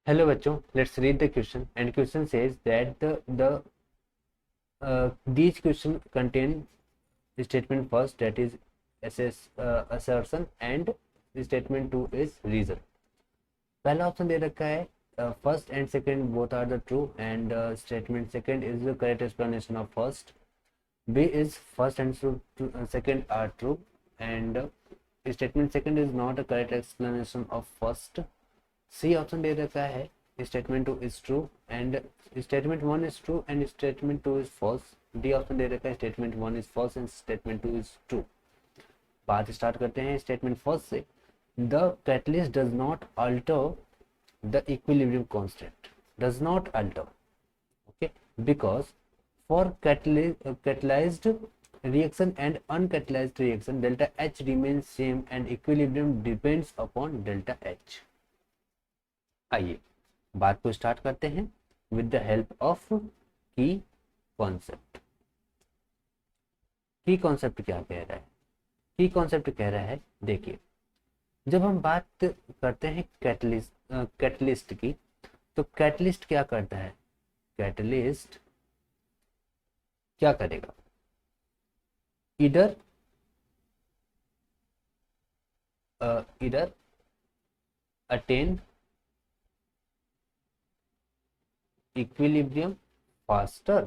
Hello bachcho, let's read the question. And question says that these question contain statement first, that is assertion, and statement 2 is reason. पहला option दे रखा है first and second both are the true and statement second is the correct explanation of first. B is first and second are true and statement second is not a correct explanation of first. C option दे रखा है statement 2 is true and statement 1 is true and statement 2 is false. D option दे रखा है statement 1 is false and statement 2 is true. बात start करते हैं statement first से. The catalyst does not alter the equilibrium constant. Does not alter, okay, because for catalyzed reaction and uncatalyzed reaction delta H remains same and equilibrium depends upon delta H. आइए बात को start करते हैं with the help of key concept. की concept क्या कह रहा है? की कॉन्सेप्ट कह रहा है, देखिए जब हम बात करते हैं कैटलिस्ट की, तो कैटलिस्ट क्या करता है? कैटलिस्ट क्या करेगा? इधर अटेन इक्विलिब्रियम फास्टर,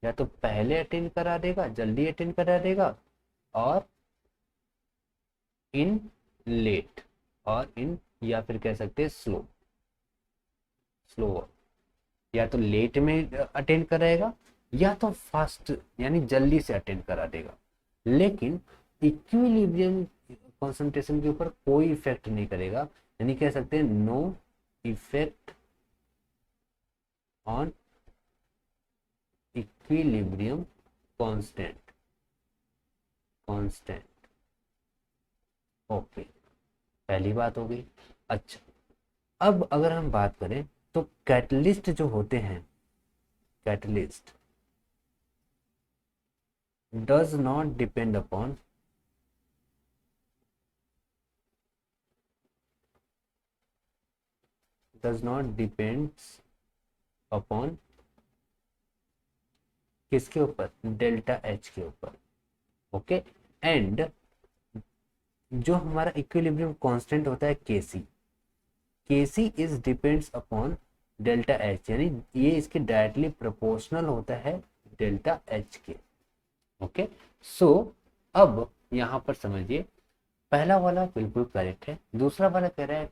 या तो पहले अटेन करा देगा, जल्दी अटेन करा देगा, और इन लेट, और इन, या फिर कह सकते हैं स्लोअर, या तो लेट में अटेन कराएगा या तो फास्ट यानी जल्दी से अटेंड करा देगा, लेकिन इक्विलिब्रियम कंसंट्रेशन के ऊपर कोई इफेक्ट नहीं करेगा. यानी कह सकते हैं no effect on equilibrium constant. Okay, पहली बात हो गई. अच्छा, अब अगर हम बात करें तो कैटलिस्ट जो होते हैं, catalyst does not depend upon किसके ऊपर? डेल्टा एच के ऊपर. ओके, एंड जो हमारा इक्विलिब्रियम कांस्टेंट होता है KC is depends upon delta H, यानी ये इसके डायरेक्टली प्रोपोर्शनल होता है डेल्टा एच के. ओके, सो अब यहां पर समझिए, पहला वाला बिल्कुल करेक्ट है. दूसरा वाला कह रहा है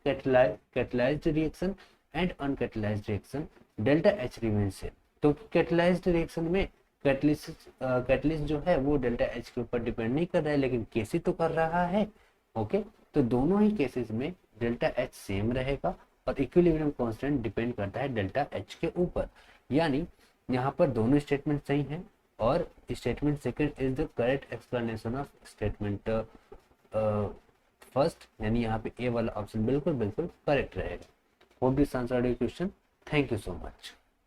catalysed reaction and uncatalysed reaction delta H remain same. तो कैटलाइज्ड रिएक्शन में कैटलिस्ट जो है वो डेल्टा एच के ऊपर डिपेंड नहीं कर रहा है, लेकिन केसी तो कर रहा है. ओके, तो दोनों ही केसेस में डेल्टा एच सेम रहेगा और इक्विलिब्रियम कांस्टेंट डिपेंड करता है डेल्टा एच के ऊपर. यानी यहाँ पर दोनों स्टेटमेंट सही हैं और statement second is the correct explanation of statement first. यानी यहाँ पे ए वाला ऑप्शन बिल्कुल करेक्ट रहेगा. Hope this answered your question. Thank you so much.